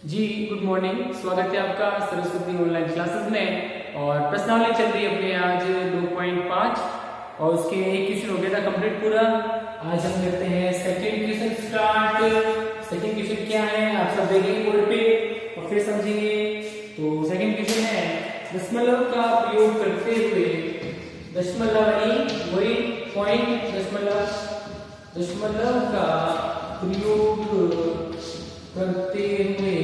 जी good morning. स्वागत है आपका सरस्वती ऑनलाइन क्लासेस में। और प्रश्नावली चल रही है अपने आज 2.5 और उसके एक क्वेश्चन हो गया था कंप्लीट पूरा। आज हम करते हैं second question start. Second question क्या है आप सब देखेंगे बोर्ड पे और फिर समझेंगे। तो सेकंड क्वेश्चन है दशमलव का प्रयोग करते हुए, दशमलव यानी वही पॉइंट, दशमलव का प्रयोग करते हुए,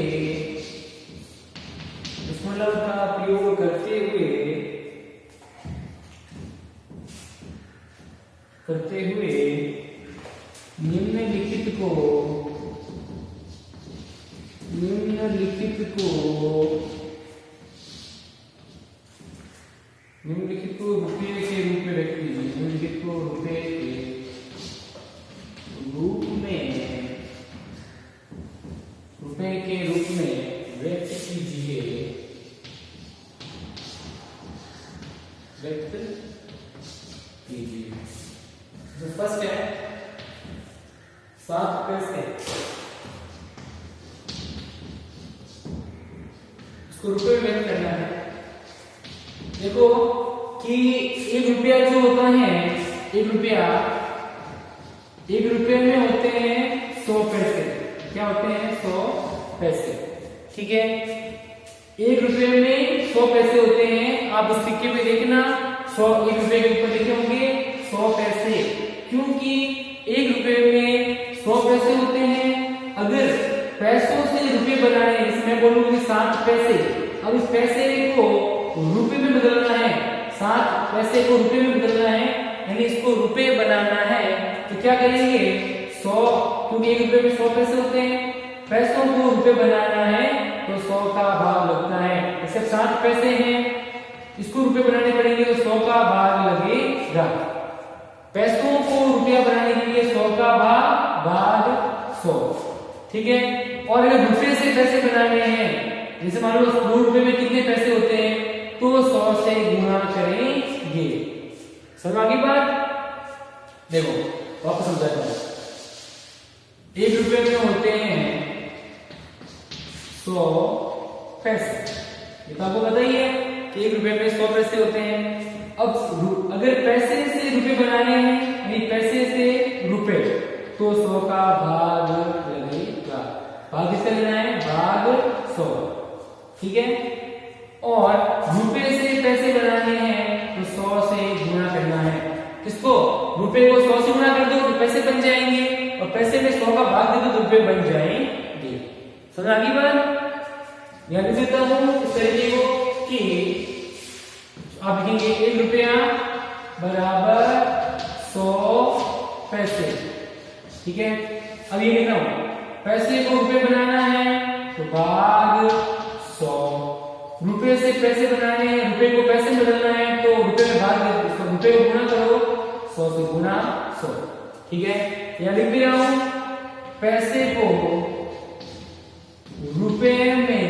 दशमलव का प्रयोग करते हुए निम्नलिखित को रुपये के रूप में व्यक्त कीजिए। निम्नलिखित को रुपये के रूप में व्यक्त कीजिए। जो फर्स्ट है 7 पैसे, इसको रुपये में व्यक्त करना है। देखो कि 1 रुपया जो होता है, 1 रुपये में होते हैं 100 पैसे। क्या होते हैं? 100 पैसे। ठीक है, 1 रुपये में 100 पैसे होते हैं। आप उस सिक्के में देखना 1 रुपये के ऊपर लिखे होंगे 100 पैसे, क्योंकि 1 रुपये में 100 पैसे होते हैं। अगर पैसों से रुपये बनाने, इसमें बोलूंगी 7 पैसे, अब इस पैसे को रुपये में बदलना है, 7 पैसे को रुपये में बदलना है, यानी इसको रुपये बनाना है। तो क्या करेंगे? 100, क्योंकि 1 रुपये में 100 पैसे होते हैं, पैसों को रुपये बनाना है तो 100 का भाग लगता है। ऐसे 7 पैसे हैं, इसको रुपये बनाने पड़ेंगे तो 100 का भाग लगेगा। पैसों को रुपया बनाने के लिए 100 का भाग 100। ठीक है, और अगर रुपये से पैसे बनाने हैं, जैसे मान लो 100 रुपये में कितने पैसे होते हैं, तो 100 से गुणा करेंगे। समझ आ गई बात? देखो वापस समझाता हूं। 1 रुपये में होते हैं 100 पैसे, ये तो आपको पता ही है कि 1 रुपये में 100 पैसे होते हैं। अब अगर पैसे से रुपये बनाने हैं, यानी पैसे से रुपये, तो 100 का भाग लगेगा। भाग किसका लेना है? भाग 100। ठीक है, और रुपये से पैसे बनाने हैं तो 100 से गुणा करना है। किसको? रुपये को 100 से गुणा कर दो तो पैसे बन जाएंगे, और पैसे में 100 का भाग दे दो तो रुपये बन जाएंगे। समझ आ गई बात? ध्यान देता हूं इस तरीके को कि आप लिखेंगे 1 रुपया बराबर 100 पैसे। ठीक है, अब ये लिखा हूं, पैसे को रुपये बनाना है तो भाग 100, रुपये से पैसे बनाने हैं, रुपये को पैसे में बदलना है तो रुपये में भाग दे, रुपये को गुणा करो 100 से गुणा 100। ठीक है, यहां लिख भी रहा हूं, पैसे को रुपये में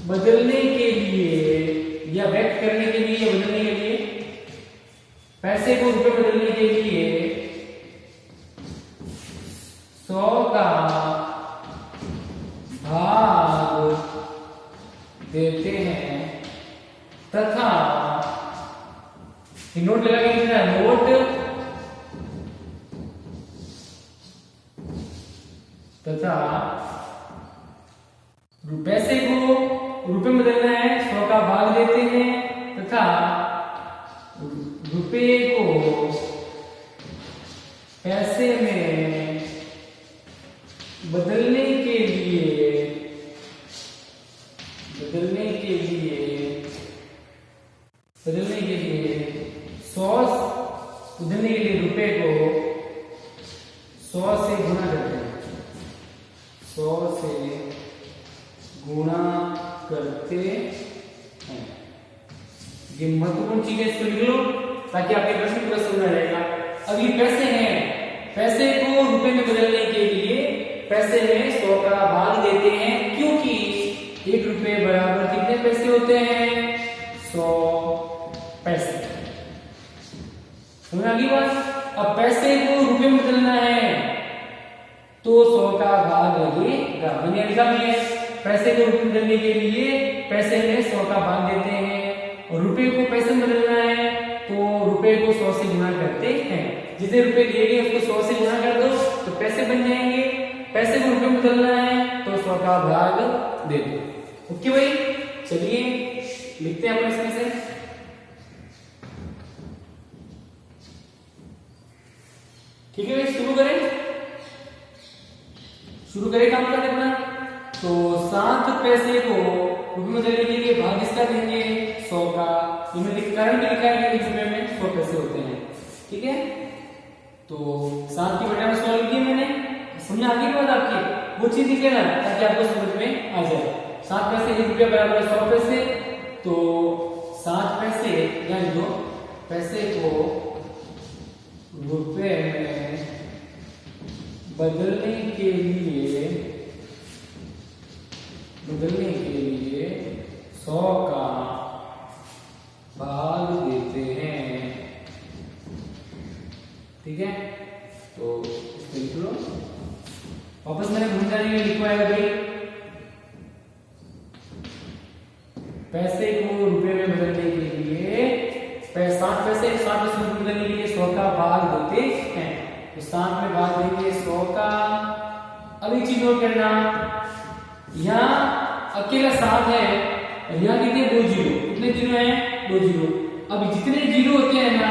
बदलने के लिए या व्यक्त करने के लिए, बदलने के लिए, पैसे को रुपये में बदलने के लिए 100 का भाग देते हैं, तथा नोट लगा के लिखना है, नोट तथा पैसे को रुपये में बदलना है, 100 का भाग देते हैं, तथा रुपये को पैसे में बदलने के लिए 100 रुपये को 100 से गुणा करते हैं, 100 से गुणा करते हैं। ये महत्वपूर्ण चीज है, इसको लिख लो ताकि आपके प्रश्न पूरा समझ आ जाएगा। अब ये पैसे हैं, पैसे को रुपए में बदलने के लिए पैसे में 100 का भाग देते हैं, क्योंकि 1 रुपये बराबर कितने पैसे होते हैं? 100 पैसे। समझ आ गई बात? अब पैसे को रुपए में बदलना है तो 100 का भाग लगेगा। मैंने लिखा भी है, पैसे को रुपये में बदलने के लिए पैसे में 100 का भाग देते हैं, और रुपए को पैसे में बदलना है तो रुपए को 100 से गुणा करते हैं। जितने रुपए दिए गए उसको 100 से गुणा कर दो तो पैसे बन जाएंगे। पैसे को रुपए में बदलना है तो 100 का भाग दे दो। ओके भाई, चलिए लिखते हैं अपन इसमें से। ठीक है भाई, शुरू करें काम करने अपना। तो 7 पैसे को रुपये में बदलने के लिए भाग इसका देंगे 100 का। इनमें कारण भी लिखा है कि रुपये में 100 पैसे होते हैं। ठीक है, तो 7 की बटा में 100 लिख दिए मैंने। समझ आ गई बात आपकी? वो चीज लिख लेना ताकि आपको समझ में आ जाए। 7 पैसे 1 रुपया बराबर है 100 पैसे, तो 7 पैसे यानी 2 पैसे को रुपए में बदलने के लिए 100 का भाग देते हैं। ठीक है, तो इसको लिख लो। वापस मैंने भूल जाने में लिखवाया भाई, पैसे को रुपए में बदलने के लिए 7 पैसे में बदलने के लिए 100 का भाग देते हैं। तो 7 में भाग देंगे 100 का। अब एक चीज नोट करना, यहाँ अकेला 7 है, यहाँ कितने 2 जीरो, कितने जीरो हैं 2 जीरो। अब जितने जीरो होते हैं ना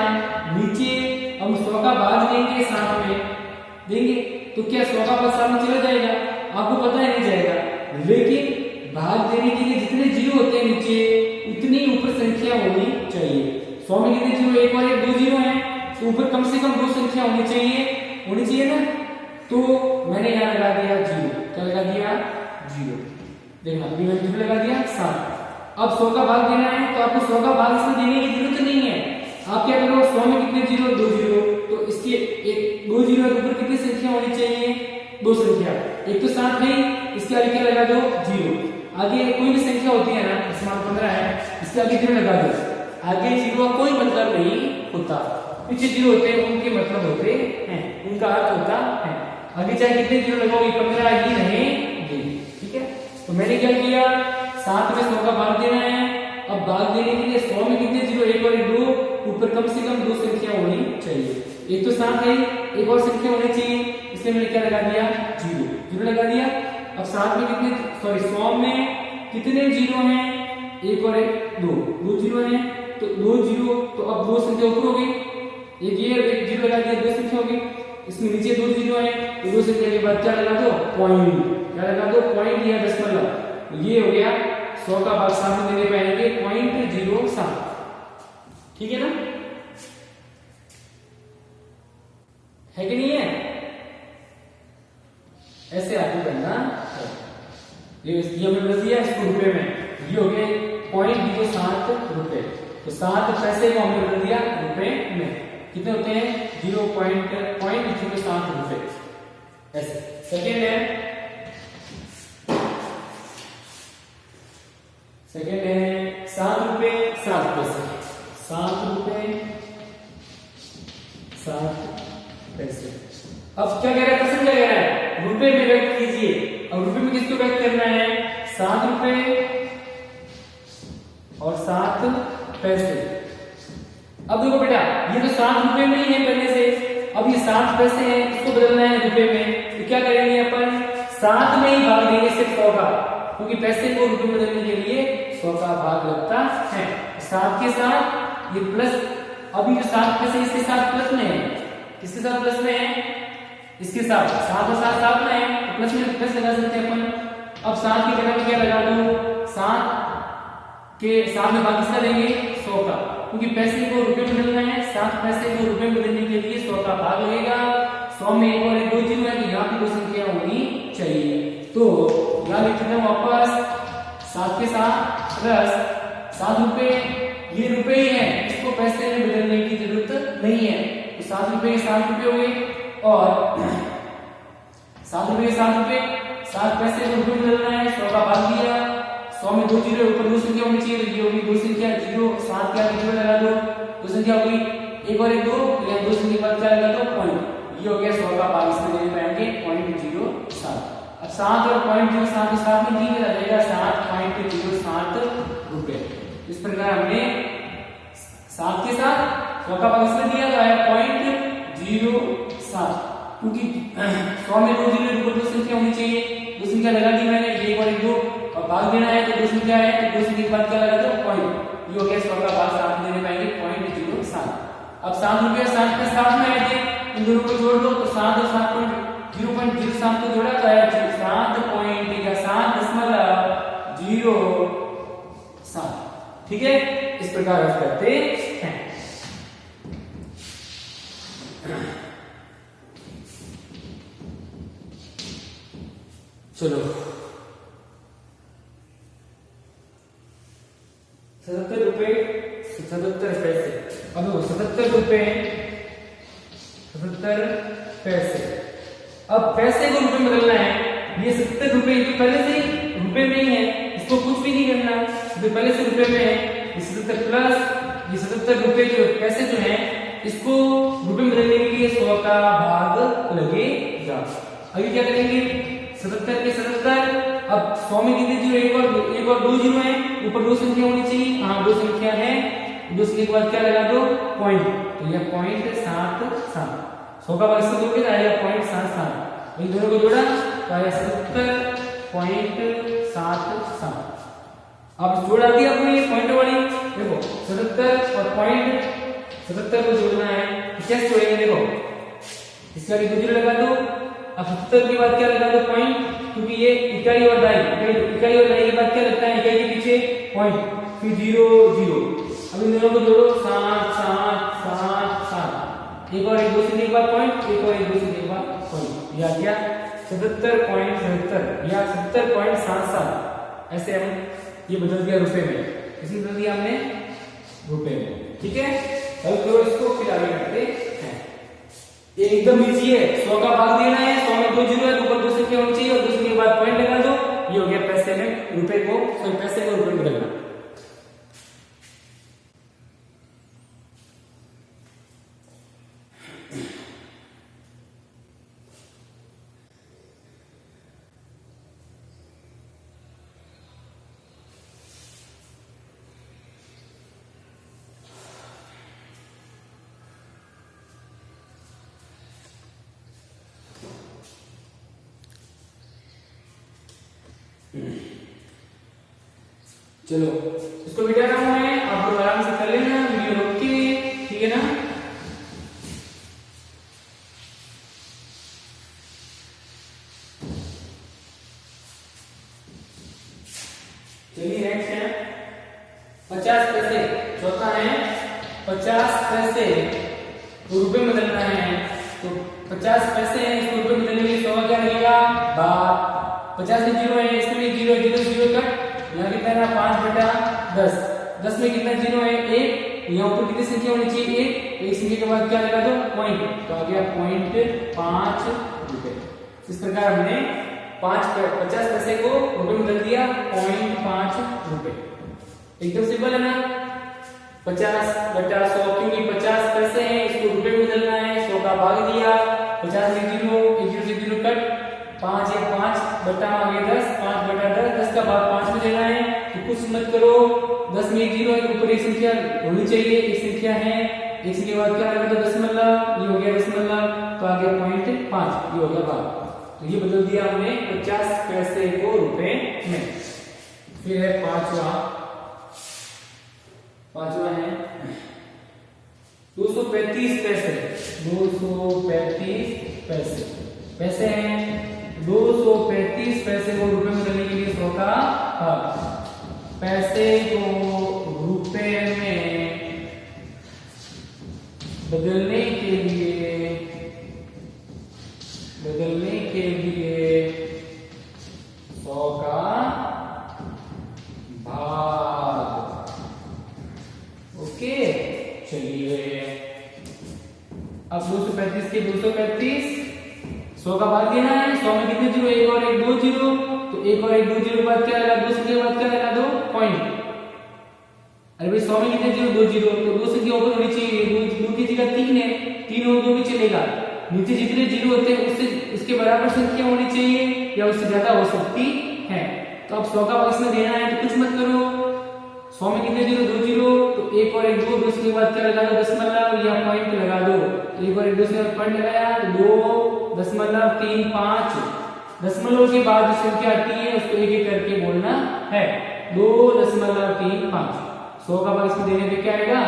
नीचे हम 100 का भाग देंगे 7 में देंगे तो क्या 100 का भाग 7 में चला जाएगा? आपको पता है नहीं जाएगा, लेकिन भाग देने के लिए जितने जीरो होते हैं नीचे उतनी ऊपर संख्या होनी चाहिए। 100 में कितने जीरो, एक और एक 2 जीरो हैं, तो ऊपर कम से कम 2 संख्या होनी चाहिए ना। तो मैंने यहाँ लगा दिया 0। क्या लगा दिया? 0। देखना, अभी मैंने कितना लगा दिया 7। अब 100 का भाग देना है तो आपको 100 का भाग इसमें देने की जरूरत नहीं है। आप क्या करो, 100 में कितने जीरो 2 जीरो, तो इसके एक 2 जीरो के ऊपर कितनी संख्या होनी चाहिए? 2 संख्या। एक तो 7 नहीं, इसके आगे क्या लगा दो 0। आगे कोई भी संख्या होती है ना, इसमें 15 है, इसके आगे 0 लगा दो। आगे 0 का कोई मतलब नहीं होता, पीछे 0 होते हैं उनके मतलब होते हैं, उनका अर्थ होता है। आगे चाहे कितने 0 लगाओगे 15 ही रहेंगे। ठीक है, तो मैंने क्या किया, 7 में 100 का भाग देना है। अब भाग देने के लिए 100 में कितने 0, एक और 2, ऊपर कम से कम 2 संख्या होनी चाहिए। एक तो 7 है, एक और संख्या होनी चाहिए, इसलिए मैंने क्या लगा दिया 0 लगा दिया। अब 7 में कितने 100 में कितने 0 हैं, एक और एक 2 जीरो हैं, तो 2 जीरो, तो अब 2 संख्या ऊपर हो गई, एक ये और एक 0 लगा दिया, 2 संख्या हो गई। इसमें नीचे 2 जीरो है, तो 2 संख्या के बाद क्या लगा दो पॉइंट, क्या लगा दो पॉइंट या दशमलव। तो ये हो गया 100 का भाग 7 में देने पाएंगे 0.07। ठीक है ना, है कि नहीं है? ऐसे आगे करना है। ये हमने बदल दिया इसको रुपए में, ये हो गए 0.07 रुपए। तो 7 पैसे को हमने बदल दिया रुपए में, कितने होते हैं 0.07 रुपए। ऐसे सेकेंड है 7 रुपए 7 पैसे, 7 रुपए 7 पैसे। अब क्या कह रहा है, प्रश्न क्या कह रहा है, रुपए में व्यक्त कीजिए। अब रुपए में किसको व्यक्त करना है, 7 रुपए और 7 पैसे। अब देखो बेटा, ये तो 7 रुपए में ही है पहले से, अब ये 7 पैसे हैं, इसको बदलना है रुपए में। तो क्या करेंगे अपन, 7 में ही भाग देंगे सिर्फ 100 का, क्योंकि पैसे को रुपए में बदलने के लिए 100 का भाग लगता है। 7 के साथ ये प्लस, अभी जो 7 पैसे इसके साथ प्लस में है, किसके साथ प्लस में है, इसके साथ 7 और 7 साथ में है, तो प्लस में प्लस लगा सकते हैं अपन। अब 7 की जगह में क्या लगा दो, 7 के साथ में भाग किसका देंगे 100 का, क्योंकि पैसे को रुपए में बदलना है। 7 पैसे को रुपए में बदलने के लिए 100 का भाग लगेगा। 100 में एक और एक 2 जीरो है, तो यहाँ की 2 संख्या होनी चाहिए। तो यहाँ लिख देता हूं वापस 7 के साथ प्लस 7 रुपए, ये रुपए ही है, इसको पैसे में बदलने की जरूरत नहीं है। तो 7 रुपए 7 रुपए हो गए, और 7 रुपए 7 रुपए, 7 पैसे को रुपए में बदलना है, 100 का भाग दिया। 100 में 2 जीरो, ऊपर 2 संख्या होनी चाहिए, ये होगी 2 संख्या 0, 7 के आगे 0 लगा दो, 2 संख्या होगी, एक और एक 2, या 2 संख्या के बाद क्या लगा दो पॉइंट। ये हो गया 100 का भाग, इसमें देने पाएंगे 0.07। अब 7 और पॉइंट जो 7 साथ में दी रहेगा 7.07 रुपए। इस प्रकार हमने 7 के साथ 100 का भाग इसमें दिया गया है 0.07, क्योंकि 100 में 2 जीरो ऊपर 2 संख्या होनी चाहिए, 2 संख्या लगा दी मैंने, ये और 2 और भाग देना है तो 2 संख्या है तो 2 संख्या के बाद क्या लगा दो पॉइंट, ये हो गया 100 का भाग 7 में देने पाएंगे 0.07। अब 7 रुपया 7 के साथ में आए थे, इन दोनों को जोड़ दो तो 7 और 7.0.07 को जोड़ा तो आया 7.07। ठीक है, इस प्रकार आप करते हैं। चलो 77 रुपए 77 पैसे। अब 77 रुपए 77 पैसे। अब पैसे को रुपए में बदलना है, ये 70 रुपए तो पहले से ही रुपए में ही है, इसको कुछ भी नहीं करना, तो पहले से रुपए में है, ये 77 प्लस ये 77 रुपए जो पैसे जो है इसको रुपए में बदलने के लिए 100 का भाग लगेगा। अभी क्या करेंगे 77 के 77, अब 100 में कितने जीरो, एक और 2 जीरो है, ऊपर 2 संख्या होनी चाहिए, हाँ 2 संख्या है, 2 संख्या के बाद क्या लगा दो पॉइंट, तो यह 0.77, 100 का भाग इससे जोड़ के आएगा 0.77, इन दोनों को जोड़ा तो आया 70.77। अब जोड़ा दिया आपने ये पॉइंट वाली, देखो 77 और पॉइंट 77 को जोड़ना है, कैसे जोड़ेंगे देखो, इसका भी 2 जीरो लगा दो, अब 77 के बाद क्या लगा दो पॉइंट, क्योंकि ये इकाई और दाई, इकाई और दाई के बाद क्या लगता है, इकाई के पीछे पॉइंट, फिर 0 0। अब इन दोनों को जोड़ो 7 7 7 7, एक और एक 2 से एक बार पॉइंट, एक और एक 2 से एक बार पॉइंट, या क्या 77.77 या 70.77, ऐसे हम ये बदल दिया रुपए में, इसी बदल दिया हमने रुपए में। ठीक है, हल करो इसको, फिर आगे बढ़ते हैं। ये एकदम इजी है, 100 का भाग देना है, 100 में 2 जीरो है, ऊपर 2 संख्या होनी चाहिए और 2 संख्या के बाद पॉइंट लगा दो, ये हो गया पैसे में रुपए को, पैसे को रुपए में बदलना। चलो इसको मिटा रहा हूं मैं, आप लोग आराम से कर लेना, वीडियो रोक के, ठीक है ना। चलिए नेक्स्ट है 50 पैसे, चौथा है 50 पैसे तो रुपए में बदलना है, तो 50 पैसे हैं, इसको रुपए में बदलने के लिए 100 क्या लगेगा 50 में जीरो है, इसमें भी जीरो जीरो जीरो कट, यहाँ कितना है 5/10, 10 में कितना जीरो है 1, यहाँ ऊपर कितनी संख्या होनी चाहिए 1, एक संख्या के बाद क्या लगा दो पॉइंट, तो आ गया 0.5 रुपए। इस प्रकार हमने 50 पैसे को रुपए में बदल दिया 0.5 रुपए। एकदम सिंपल है ना, 50/100, क्योंकि 50 पैसे हैं, इसको रुपए में बदलना है, 100 का भाग दिया, 50 में जीरो, एक जीरो से जीरो कट, 5 या 5 बटा आगे 10, 5/10, 10 का भाग 5 में देना है, तो कुछ मत करो, 10 में एक जीरो है, ऊपर एक संख्या होनी चाहिए, एक संख्या है, एक संख्या के बाद क्या लगा दो दशमलव, ये हो गया दशमलव, तो आ गया 0.5, ये हो गया भाग। तो ये बदल दिया हमने 50 पैसे को रुपए में। फिर है पांचवा है 235 पैसे, 235 पैसे, पैसे हैं 235 पैसे को रुपए में बदलने के लिए 100 का भाग, पैसे को रुपए में बदलने के लिए 100 का भाग। ओके, चलिए अब 235 के 235 100 का भाग देना है, 100 में कितने जीरो, एक और एक 2 जीरो, तो एक और एक 2 जीरो के बाद क्या लगा, 2 संख्या के बाद क्या लगा दो पॉइंट। अरे भाई 100 में कितने जीरो, 2 जीरो, तो 2 संख्या ऊपर होनी चाहिए, 2 की जगह 3 है, 3 और 2 भी चलेगा, नीचे जितने जीरो होते हैं उससे इसके बराबर संख्या होनी चाहिए या उससे ज्यादा हो सकती है। तो अब 100 का भाग इसमें देना है तो कुछ मत करो, 100 में कितने जीरो, 2 जीरो, तो एक और एक दो, दो के बाद क्या लगा दो, दशमलव या पॉइंट लगा दो, एक और एक दो से पॉइंट लगाया, 2.35, दशमलव के बाद जो संख्या आती है उसको एक एक करके बोलना है, 2.35। 100 का भाग इसमें देने पे क्या आएगा,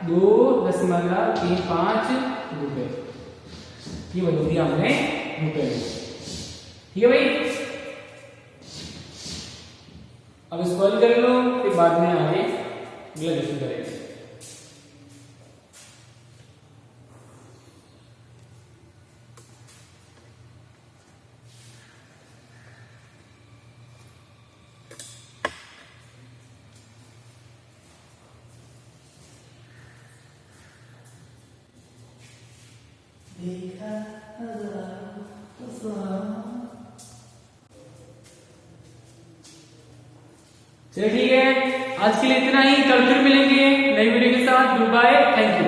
2.35 रुपए। ये बदल दिया हमने रुपए में, ठीक है भाई। अब इसको हल कर लो, फिर बाद में आगे अगला क्वेश्चन करेंगे। चलिए ठीक है, आज के लिए इतना ही, कल फिर मिलेंगे नई वीडियो के साथ। Good bye, thank you.